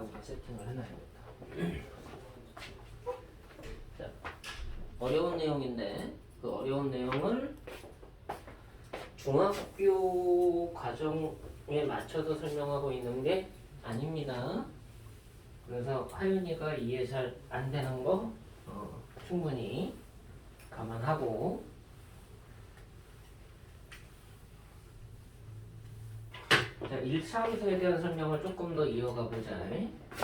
우리가 세팅을 해놔야겠다. 자, 어려운 내용인데 그 어려운 내용을 중학교 과정에 맞춰서 설명하고 있는 게 아닙니다. 그래서 하윤이가 이해 잘 안 되는 거 충분히 감안하고 자, 1차 함수에 대한 설명을 조금 더 이어가 보자.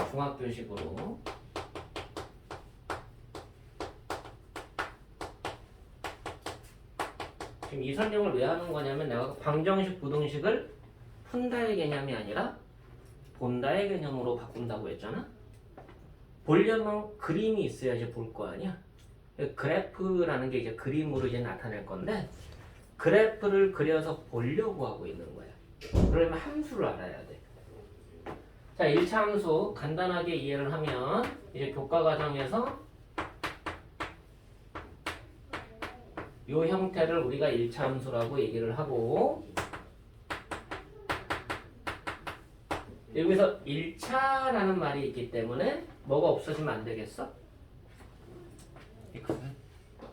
중학교식으로. 지금 이 설명을 왜 하는 거냐면 내가 방정식, 부등식을 푼다의 개념이 아니라 본다의 개념으로 바꾼다고 했잖아. 보려면 그림이 있어야지 볼 거 아니야. 그래프라는 게 이제 그림으로 이제 나타낼 건데 그래프를 그려서 보려고 하고 있는 거야. 그러면 함수를 알아야 돼. 자, 1차 함수 간단하게 이해를 하면 이제 교과 과정에서 이 형태를 우리가 1차 함수라고 얘기를 하고 여기서 1차라는 말이 있기 때문에 뭐가 없어지면 안 되겠어?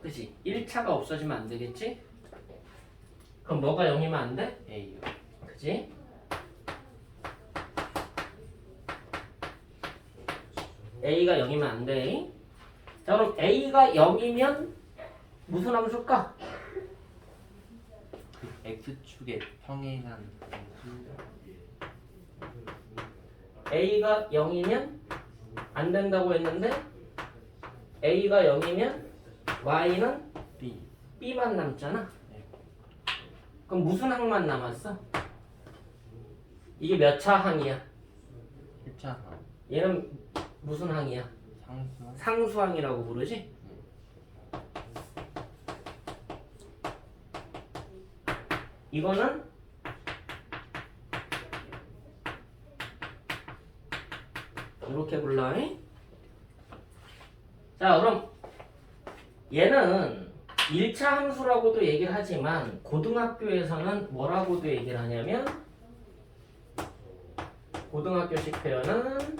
그치? 1차가 없어지면 안 되겠지? 그럼 뭐가 0이면 안 돼? A요. 그치? A가 0이면 안 돼. 자, 그럼 A가 0이면 무슨 함수일까? 그 X축의 평행한 A가 0이면 안 된다고 했는데 A가 0이면 Y는 B. B만 남잖아. 네. 그럼 무슨 항만 남았어? 이게 몇 차 항이야? 1차 항. 얘는 무슨 항이야? 상수. 상수항이라고 부르지? 이거는 이렇게 불러. 자, 그럼 얘는 1차 함수라고도 얘기를 하지만 고등학교에서는 뭐라고도 얘기를 하냐면 고등학교식 표현은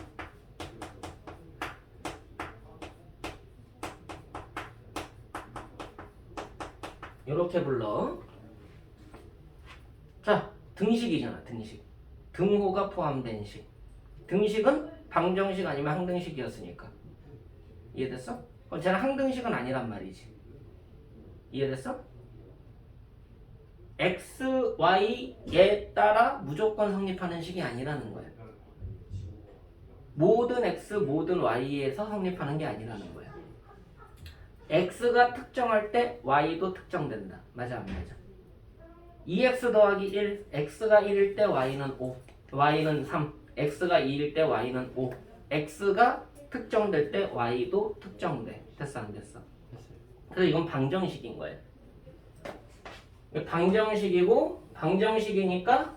이렇게 불러. 자, 등식이잖아. 등식. 등호가 포함된 식. 등식은 방정식 아니면 항등식이었으니까. 이해됐어? 그럼 쟤는 항등식은 아니란 말이지. 이해됐어? x, y에 따라 무조건 성립하는 식이 아니라는 거야. 모든 x, 모든 y에서 성립하는 게 아니라는 거야. x가 특정할 때 y도 특정된다. 맞아 안 맞아? 2x 더하기 1, x가 1일 때 y는 5, y는 3, x가 2일 때 y는 5, x가 특정될 때 y도 특정돼. 됐어 안 됐어? 됐어요. 그래서 이건 방정식인 거예요. 방정식이고 방정식이니까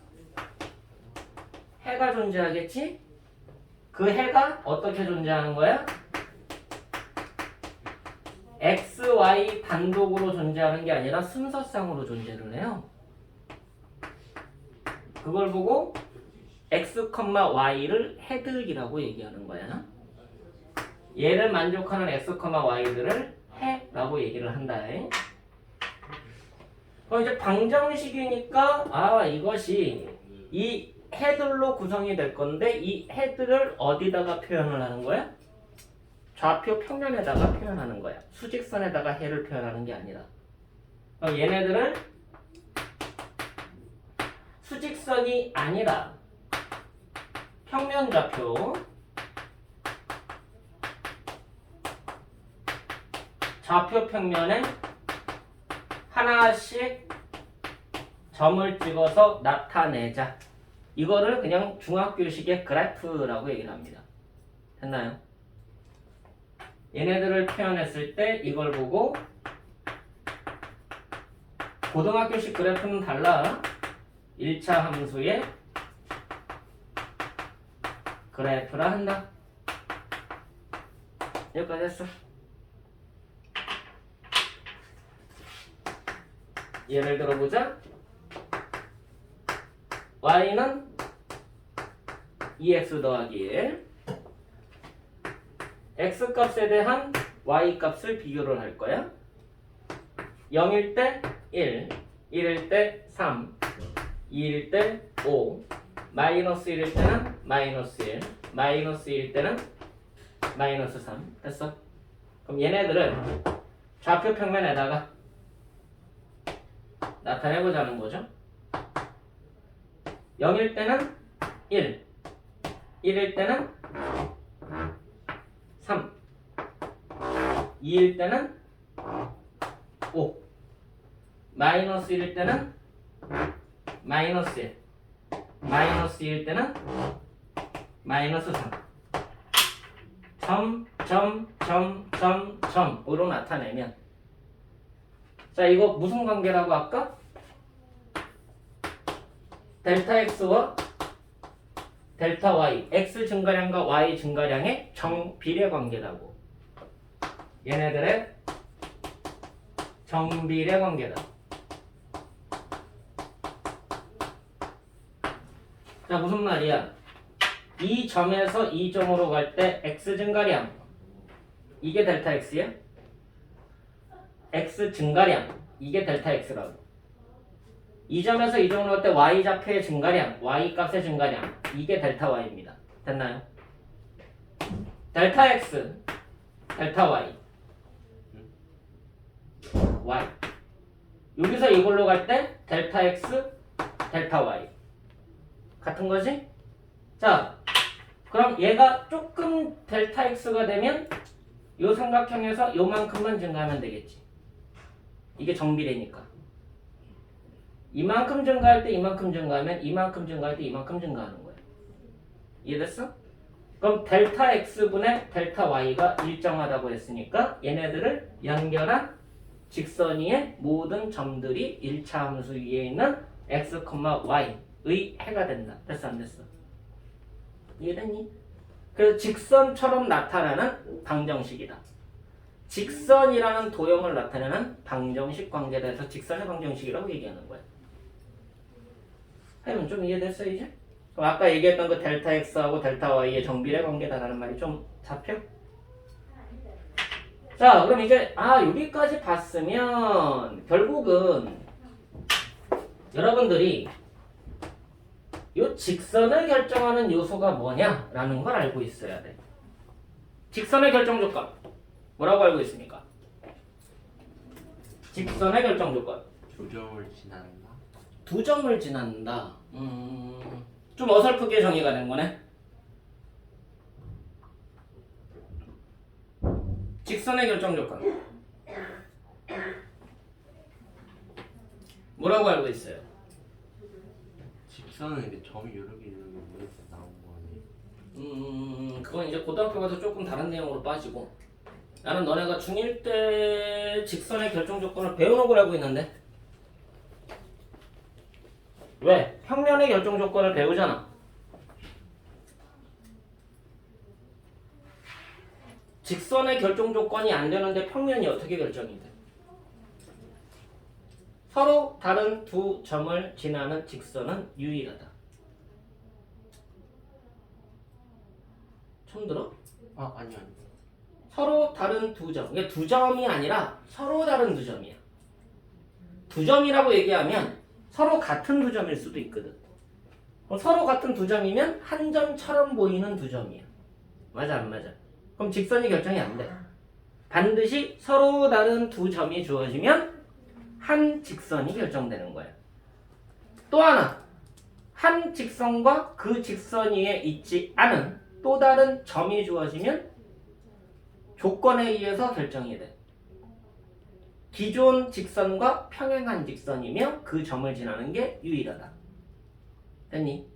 해가 존재하겠지? 그 해가 어떻게 존재하는 거야? x, y 단독으로 존재하는 게 아니라 순서상으로 존재를 해요. 그걸 보고 x, y를 해들이라고 얘기하는 거야. 얘를 만족하는 x, y들을 해라고 얘기를 한다. 그럼 이제 방정식이니까 이것이 이 해들로 구성이 될 건데 이 해들을 어디다가 표현을 하는 거야? 좌표 평면에다가 표현하는 거야. 수직선에다가 해를 표현하는 게 아니라. 그럼 얘네들은 수직선이 아니라 평면 좌표 좌표 평면에 하나씩 점을 찍어서 나타내자. 이거를 그냥 중학교식의 그래프라고 얘기를 합니다. 됐나요? 얘네들을 표현했을 때 이걸 보고 고등학교식 그래프는 달라. 1차 함수의 그래프라 한다. 여기까지 했어. 예를 들어보자. y는 2x 더하기 1 x 값에 대한 y 값을 비교를 할 거야. 0일 때 1, 1일 때 3, 2일 때 5, 마이너스 1일 때는 마이너스 1, 마이너스 2일 때는 마이너스 3. 됐어? 그럼 얘네들을 좌표 평면에다가 나타내보자는 거죠. 0일 때는 1, 1일 때는 3, 2일 때는 5, 마이너스 1일 때는 마이너스 1, 마이너스 2일 때는 마이너스 3. 점으로 나타내면, 자, 이거 무슨 관계라고 할까? 델타 x와 델타 y, x 증가량과 y 증가량의 정비례 관계라고. 얘네들의 정비례 관계다. 자, 무슨 말이야? 이 점에서 이 점으로 갈 때 x 증가량, 이게 델타 x야? x 증가량, 이게 델타 x라고. 이 점에서 이 점으로 갈 때 y 좌표의 증가량, y 값의 증가량, 이게 델타 y입니다. 됐나요? 델타 x, 델타 y, y. 여기서 이걸로 갈 때 델타 x, 델타 y. 같은 거지? 자, 그럼 얘가 조금 델타 x가 되면 요 삼각형에서 요만큼만 증가하면 되겠지. 이게 정비례니까. 이만큼 증가할 때 이만큼 증가하면 이만큼 증가할 때 이만큼 증가하는 거야. 이해됐어? 그럼 델타 x분의 델타 y가 일정하다고 했으니까 얘네들을 연결한 직선 위의 모든 점들이 1차 함수 위에 있는 x, y의 해가 된다. 됐어 안 됐어? 이해됐니? 그래서 직선처럼 나타나는 방정식이다. 직선이라는 도형을 나타내는 방정식 관계에 대해서 직선의 방정식이라고 얘기하는 거야. 해면 좀 이해됐어 이제? 그럼 아까 얘기했던 그 델타 x하고 델타 y의 정비례 관계다라는 말이 좀 잡혀? 자, 그럼 이제 여기까지 봤으면 결국은 여러분들이 이 직선을 결정하는 요소가 뭐냐라는 걸 알고 있어야 돼. 직선의 결정 조건 뭐라고 알고 있습니까? 직선의 결정 조건 조점을 지난다. 두 점을 지난다. 좀 어설프게 정의가 된 거네. 직선의 결정 조건 뭐라고 알고 있어요? 직선은 이게 점이 여러 개 있는 게 뭐에서 나온 거니? 그건 이제 고등학교 가서 조금 다른 내용으로 빠지고, 나는 너네가 중1 때 직선의 결정 조건을 배우는 걸 알고 있는데 왜? 평면의 결정 조건을 배우잖아. 직선의 결정 조건이 안 되는데 평면이 어떻게 결정이 돼? 서로 다른 두 점을 지나는 직선은 유일하다. 처음 들어? 아니요. 서로 다른 두 점. 이게 두 점이 아니라 서로 다른 두 점이야. 두 점이라고 얘기하면 서로 같은 두 점일 수도 있거든. 서로 같은 두 점이면 한 점처럼 보이는 두 점이야. 맞아 안 맞아? 그럼 직선이 결정이 안 돼. 반드시 서로 다른 두 점이 주어지면 한 직선이 결정되는 거야. 또 하나, 한 직선과 그 직선 위에 있지 않은 또 다른 점이 주어지면 조건에 의해서 결정이 돼. 기존 직선과 평행한 직선이며 그 점을 지나는 게 유일하다. 됐니?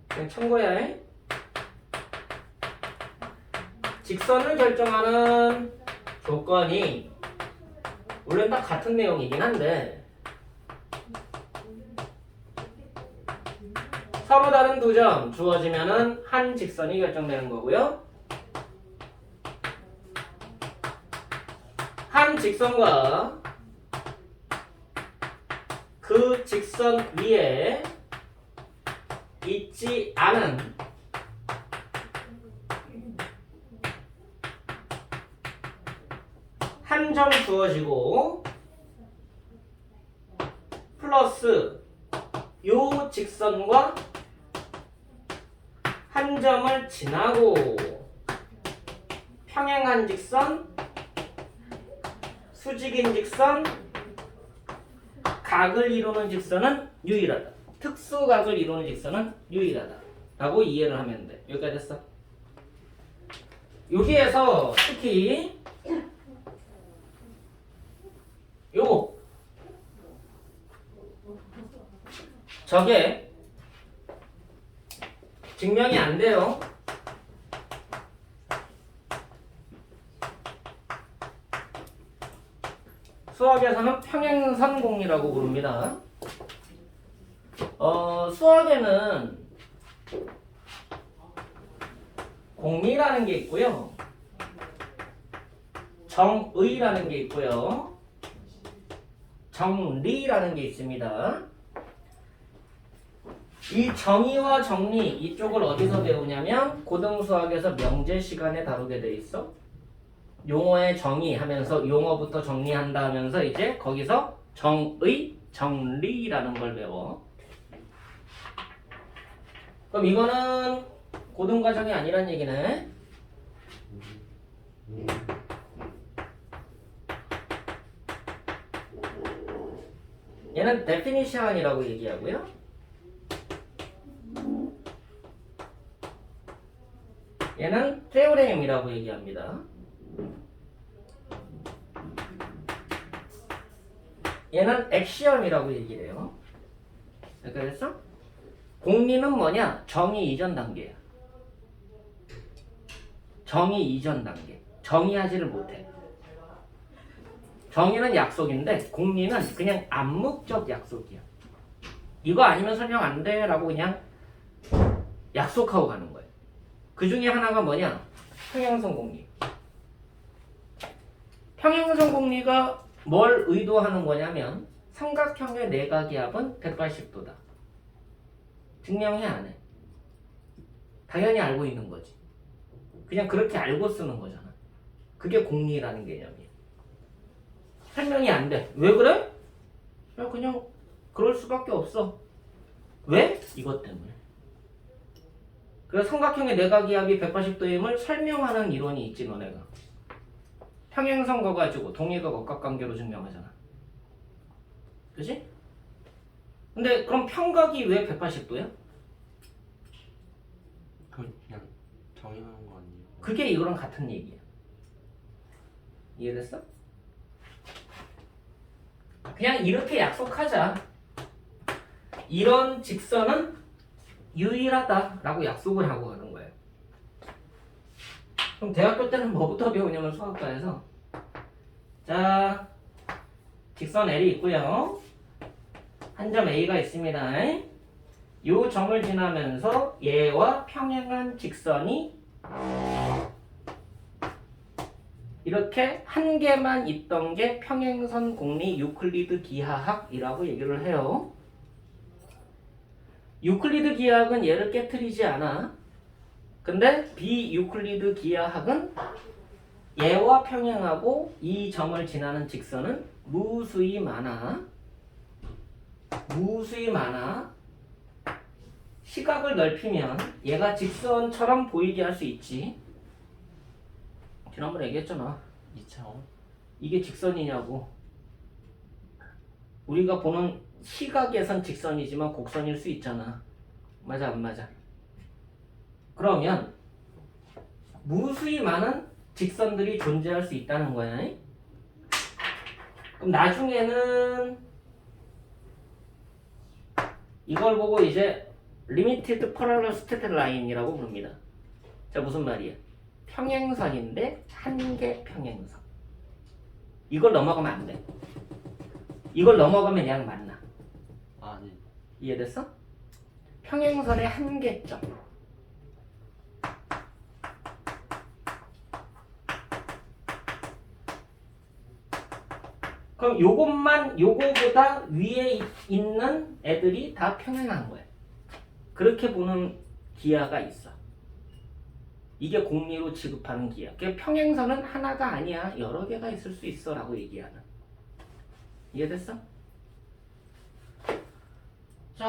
그냥 참고해야 해. 직선을 결정하는 조건이 원래 다 같은 내용이긴 한데 서로 다른 두 점 주어지면은 한 직선이 결정되는 거고요. 한 직선과 그 직선 위에 있지 않은 점 주어지고 플러스 요 직선과 한 점을 지나고 평행한 직선, 수직인 직선, 각을 이루는 직선은 유일하다. 특수각을 이루는 직선은 유일하다. 라고 이해를 하면 돼. 여기까지 됐어. 여기에서 특히 요거 저게 증명이 안 돼요. 수학에서는 평행선 공리라고 부릅니다. 수학에는 공리라는 게 있고요. 정의라는 게 있고요. 정리라는 게 있습니다. 이 정의와 정리 이쪽을 어디서 배우냐면 고등수학에서 명제 시간에 다루게 돼 있어. 용어의 정의 하면서 용어부터 정리한다 하면서 이제 거기서 정의, 정리라는 걸 배워. 그럼 이거는 고등과정이 아니란 얘기네. 얘는 definition이라고 얘기하고요. 얘는 theorem이라고 얘기합니다. 얘는 axiom이라고 얘기를 해요. 그래서 공리는 뭐냐? 정의 이전 단계야. 정의 이전 단계. 정의하지를 못해. 정의는 약속인데 공리는 그냥 암묵적 약속이야. 이거 아니면 설명 안 돼 라고 그냥 약속하고 가는 거예요. 그 중에 하나가 뭐냐? 평행선 공리. 평행선 공리가 뭘 의도하는 거냐면 삼각형의 내각이합은 180도다. 증명해 안 해. 당연히 알고 있는 거지. 그냥 그렇게 알고 쓰는 거잖아. 그게 공리라는 개념이야. 설명이 안 돼. 왜 그래? 야, 그냥 그럴 수밖에 없어. 왜? 이것 때문에. 그래서 삼각형의 내각이합이 180도임을 설명하는 이론이 있지 너네가. 평행선 거 가지고 동의각 억각관계로 증명하잖아. 그치? 근데 그럼 평각이 왜 180도야? 그냥 정의하는 거 아니에요? 그게 이거랑 같은 얘기야. 이해됐어? 그냥 이렇게 약속하자. 이런 직선은 유일하다라고 약속을 하고 가는 거예요. 그럼 대학교 때는 뭐부터 배우냐면 수학과에서 자 직선 L이 있고요. 한 점 A가 있습니다. 이 점을 지나면서 얘와 평행한 직선이 이렇게 한 개만 있던 게 평행선 공리 유클리드 기하학이라고 얘기를 해요. 유클리드 기하학은 얘를 깨트리지 않아. 근데 비유클리드 기하학은 얘와 평행하고 이 점을 지나는 직선은 무수히 많아. 무수히 많아. 시각을 넓히면 얘가 직선처럼 보이게 할 수 있지. 지난번에 얘기했잖아. 2차원? 이게 직선이냐고. 우리가 보는 시각에선 직선이지만 곡선일 수 있잖아. 맞아 안 맞아? 그러면 무수히 많은 직선들이 존재할 수 있다는 거야. 그럼 나중에는 이걸 보고 이제 Limited Parallel Straight Line이라고 부릅니다. 자, 무슨 말이야? 평행선인데 한계 평행선. 이걸 넘어가면 안 돼. 이걸 넘어가면 그냥 만나. 아, 네. 이해됐어? 평행선의 한계점. 그럼 요것만 요거보다 위에 있는 애들이 다 평행한 거야. 그렇게 보는 기하가 있어. 이게 공리로 지급하는 기하. 그러니까 평행선은 하나가 아니야. 여러 개가 있을 수 있어 라고 얘기하는. 이해됐어? 자,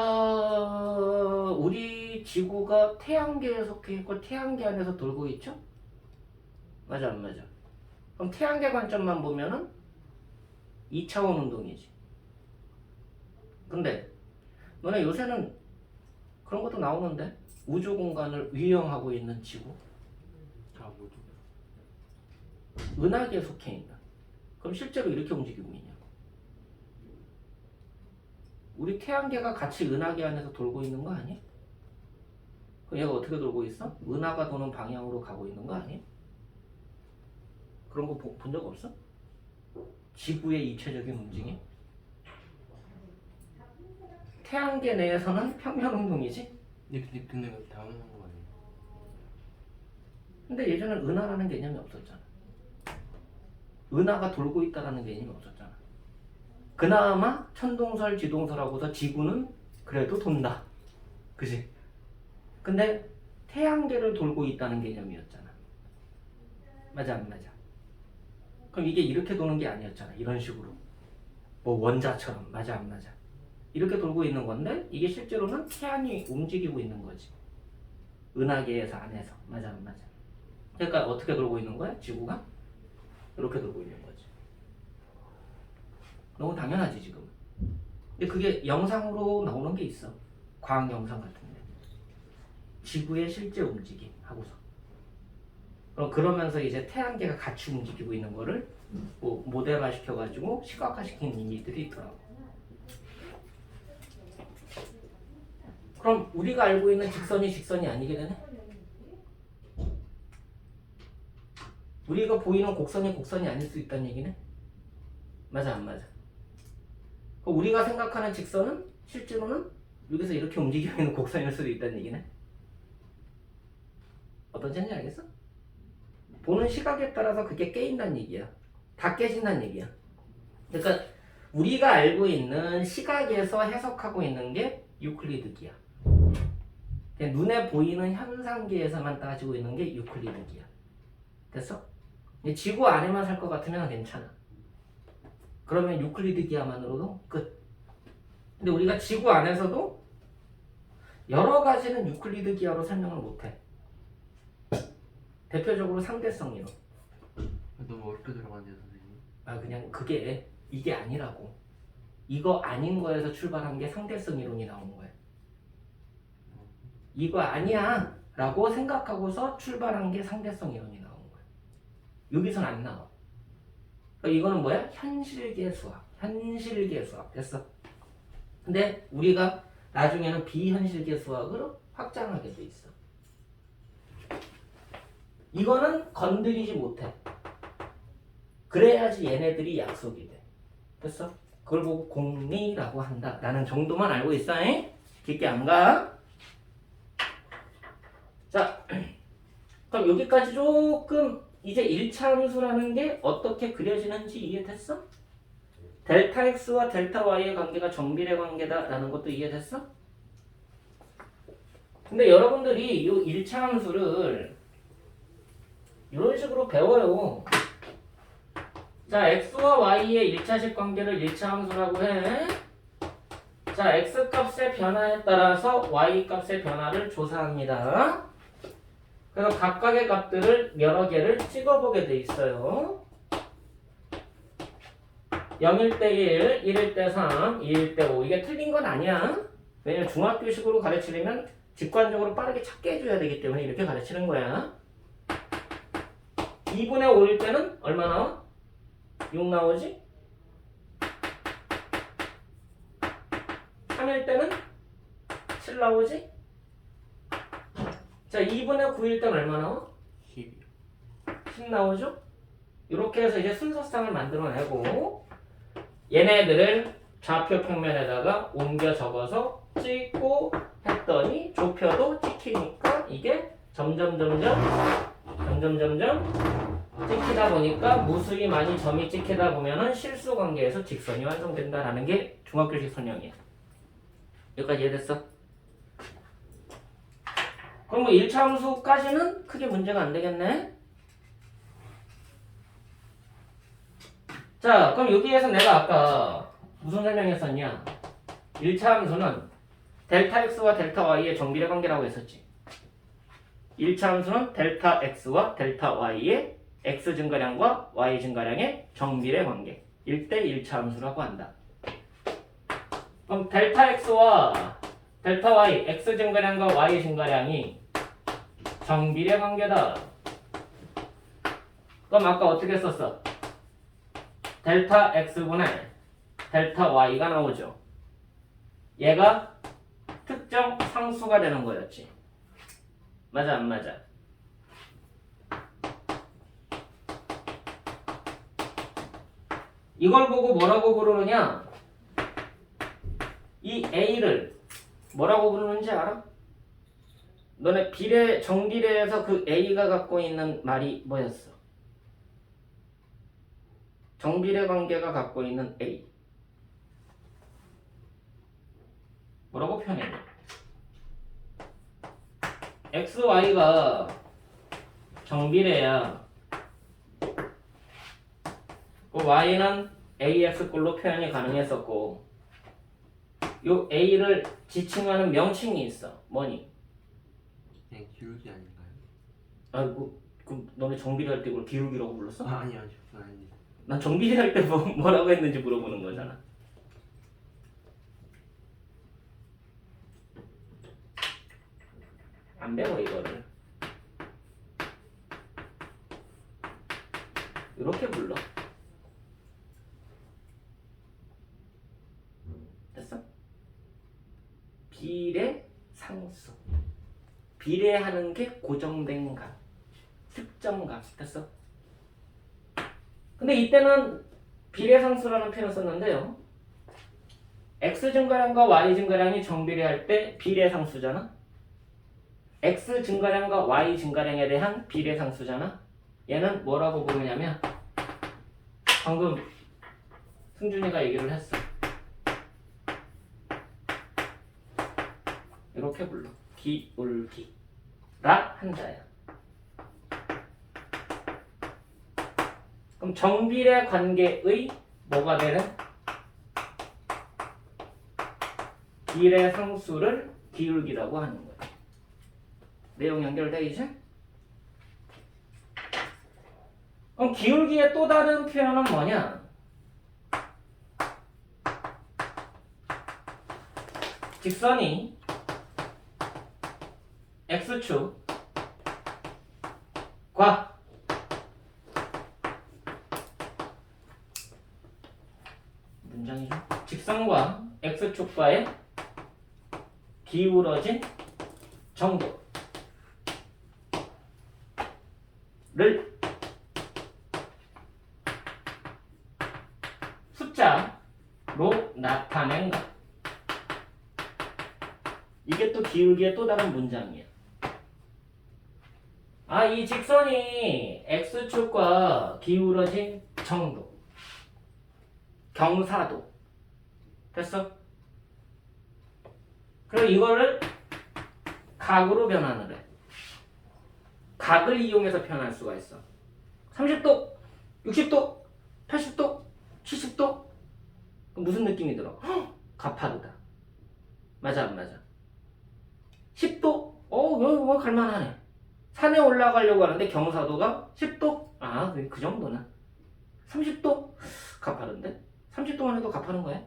우리 지구가 태양계에 속해 있고 태양계 안에서 돌고 있죠? 맞아 안 맞아? 그럼 태양계 관점만 보면은 2차원 운동이지. 근데 너네 요새는 그런 것도 나오는데 우주 공간을 위형하고 있는 지구, 아 뭐죠? 은하계에 속해 있는. 그럼 실제로 이렇게 움직이고 있냐? 우리 태양계가 같이 은하계 안에서 돌고 있는 거 아니야? 그럼 얘가 어떻게 돌고 있어? 은하가 도는 방향으로 가고 있는 거 아니야? 그런 거 본 적 없어? 지구의 입체적인 움직임? 태양계 내에서는 평면 운동이지? 근데 그거 당연한 거 아니에요? 근데 예전엔 은하라는 개념이 없었잖아. 은하가 돌고 있다라는 개념이 없었잖아. 그나마 천동설, 지동설하고서 지구는 그래도 돈다. 그지? 근데 태양계를 돌고 있다는 개념이었잖아. 맞아 안 맞아? 그럼 이게 이렇게 도는 게 아니었잖아. 이런 식으로. 뭐 원자처럼. 맞아 안 맞아? 이렇게 돌고 있는 건데 이게 실제로는 태양이 움직이고 있는 거지. 은하계에서 안에서. 맞아 안 맞아? 그러니까 어떻게 돌고 있는 거야? 지구가? 이렇게 돌고 있는 거지. 너무 당연하지 지금. 근데 그게 영상으로 나오는 게 있어. 과학 영상 같은데. 지구의 실제 움직임 하고서. 그럼 그러면서 이제 태양계가 같이 움직이고 있는 거를 뭐 모델화 시켜가지고 시각화시킨 이미지들이 있더라고. 그럼 우리가 알고 있는 직선이 직선이 아니게 되네? 우리가 보이는 곡선이 곡선이 아닐 수 있다는 얘기네? 맞아 안 맞아? 우리가 생각하는 직선은 실제로는 여기서 이렇게 움직이고 있는 곡선일 수도 있다는 얘기네? 어떤 점인지 알겠어? 보는 시각에 따라서 그게 깨인다는 얘기야. 다 깨진다는 얘기야. 그러니까 우리가 알고 있는 시각에서 해석하고 있는 게 유클리드기야. 눈에 보이는 현상계에서만 따지고 있는 게 유클리드기야. 됐어? 지구 안에만 살 것 같으면 괜찮아. 그러면 유클리드기야만으로도 끝. 근데 우리가 지구 안에서도 여러 가지는 유클리드기야로 설명을 못해. 대표적으로 상대성 이론. 너무 어렵게 들어갔네요 선생님. 아 그냥 그게 이게 아니라고. 이거 아닌 거에서 출발한 게 상대성 이론이 나온 거야. 이거 아니야 라고 생각하고서 출발한 게 상대성 이론이 나온 거야. 여기선 안 나와. 그러니까 이거는 뭐야? 현실계 수학. 현실계 수학. 됐어. 근데 우리가 나중에는 비현실계 수학으로 확장하게 돼 있어. 이거는 건드리지 못해. 그래야지 얘네들이 약속이 돼. 됐어? 그걸 보고 공리라고 한다 라는 정도만 알고 있어. 잉? 깊게 안 가. 자, 그럼 여기까지 조금 이제 1차 함수라는 게 어떻게 그려지는지 이해됐어? 델타 x와 델타 y의 관계가 정비례 관계다라는 것도 이해됐어? 근데 여러분들이 이 1차 함수를 이런 식으로 배워요. 자, x와 y의 1차식 관계를 1차 함수라고 해. 자, x 값의 변화에 따라서 y 값의 변화를 조사합니다. 그래서 각각의 값들을 여러 개를 찍어보게 돼 있어요. 0일 때 1, 1일 때 3, 2일 때 5. 이게 틀린 건 아니야. 왜냐면 중학교식으로 가르치려면 직관적으로 빠르게 찾게 해줘야 되기 때문에 이렇게 가르치는 거야. 2분의 5일 때는 얼마 나와? 6 나오지? 3일 때는 7 나오지? 자, 2분의 9일 때는 얼마 나와? 10이요. 10 나오죠? 이렇게 해서 이제 순서상을 만들어내고 얘네들을 좌표 평면에다가 옮겨 적어서 찍고 했더니 조표도 찍히니까 이게 점점 찍히다 보니까 무수히 많이 점이 찍히다 보면은 실수 관계에서 직선이 완성된다라는 게 중학교식 설명이야. 여기까지 이해됐어? 그럼 뭐 1차 함수까지는 크게 문제가 안 되겠네. 자, 그럼 여기에서 내가 아까 무슨 설명했었냐? 1차 함수는 델타 x와 델타 y의 정비례 관계라고 했었지. 1차 함수는 델타 x와 델타 y의 x 증가량과 y 증가량의 정비례 관계. 1대 1차 함수라고 한다. 그럼 델타 x와 델타 y, x 증가량과 y 증가량이 정비례 관계다. 그럼 아까 어떻게 썼어? 델타 x분의 델타 y가 나오죠. 얘가 특정 상수가 되는 거였지. 맞아 안 맞아? 이걸 보고 뭐라고 부르느냐? 이 a를 뭐라고 부르는지 알아? 너네 비례 정비례에서 그 a가 갖고 있는 말이 뭐였어? 정비례 관계가 갖고 있는 a 뭐라고 표현했냐? x, y가 정비례야. 그 y는 ax꼴로 표현이 가능했었고 요 a를 지칭하는 명칭이 있어. 뭐니? 그냥 기울기 아닌가요? 아이고, 그럼 너네 정비례 할 때 그걸 기울기라고 불렀어? 아니요, 그건 아닙니다. 난 정비례 할 때 뭐라고 했는지 물어보는 거잖아. 안 배워 이거를. 이렇게 불러. 됐어? 비례 상수. 비례하는 게 고정된 값, 특정 값. 됐어? 근데 이때는 비례 상수라는 표현을 썼는데요. x 증가량과 y 증가량이 정비례할 때 비례 상수잖아. x 증가량과 y 증가량에 대한 비례 상수잖아. 얘는 뭐라고 부르냐면 방금 승준이가 얘기를 했어. 이렇게 불러. 기울기라 한자야. 그럼 정비례 관계의 뭐가 되는? 비례 상수를 기울기라고 하는 거야. 내용 연결돼 이제? 그럼 기울기의 또 다른 표현은 뭐냐? 직선이 x축과 문장이죠. 직선과 x축과의 기울어진 정도를 숫자로 나타낸 것. 이게 또 기울기의 또 다른 문장이야. 아, 이 직선이 x축과 기울어진 정도, 경사도. 됐어? 그리고 이거를 각으로 변환을 해. 각을 이용해서 표현할 수가 있어. 30도, 60도, 80도, 70도. 무슨 느낌이 들어? 헉, 가파르다. 맞아 안 맞아? 10도? 여기 갈만하네. 산에 올라가려고 하는데 경사도가 10도? 아, 그 정도나. 30도? 가파른데? 30도만 해도 가파른 거야?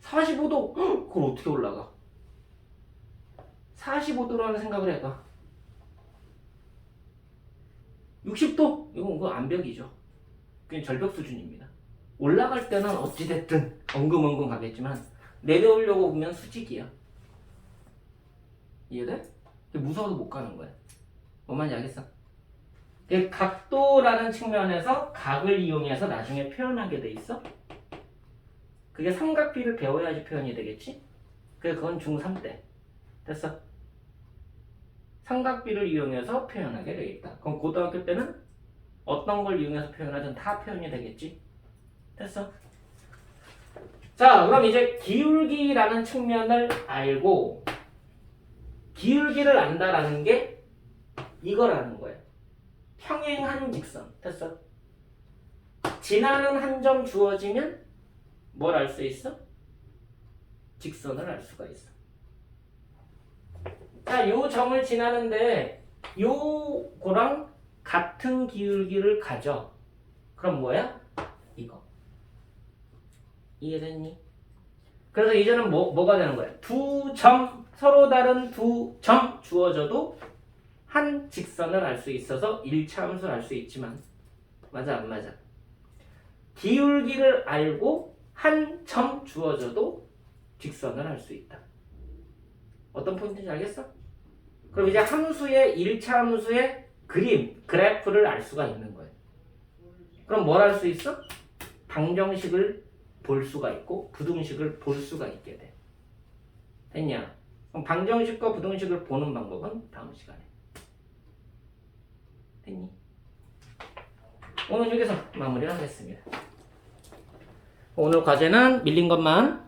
45도? 헉, 그걸 어떻게 올라가? 45도라는 생각을 해봐. 60도? 이건 그거 암벽이죠. 그냥 절벽 수준입니다. 올라갈 때는 어찌됐든 엉금엉금 가겠지만 내려오려고 보면 수직이야. 이해돼? 무서워도 못 가는 거야. 뭔 말인지 알겠어? 각도라는 측면에서 각을 이용해서 나중에 표현하게 돼 있어. 그게 삼각비를 배워야지 표현이 되겠지? 그건 중3 때. 됐어? 삼각비를 이용해서 표현하게 되겠다. 그럼 고등학교 때는 어떤 걸 이용해서 표현하든 다 표현이 되겠지? 됐어? 자, 그럼 이제 기울기라는 측면을 알고 기울기를 안다라는 게 이거라는 거예요. 평행한 직선. 됐어? 지나는 한 점 주어지면 뭘 알 수 있어? 직선을 알 수가 있어. 자, 요 점을 지나는데 요거랑 같은 기울기를 가져. 그럼 뭐야? 이거. 이해됐니? 그래서 이제는 뭐가 되는 거야? 두 점, 서로 다른 두 점 주어져도 한 직선을 알 수 있어서 1차 함수를 알 수 있지만 맞아 안 맞아? 기울기를 알고 한 점 주어져도 직선을 알 수 있다. 어떤 포인트인지 알겠어? 그럼 이제 함수의 1차 함수의 그림, 그래프를 알 수가 있는 거예요. 그럼 뭘 할 수 있어? 방정식을 볼 수가 있고 부등식을 볼 수가 있게 돼. 됐냐? 그럼 방정식과 부등식을 보는 방법은 다음 시간에. 됐니? 오늘 여기서 마무리를 하겠습니다. 오늘 과제는 밀린 것만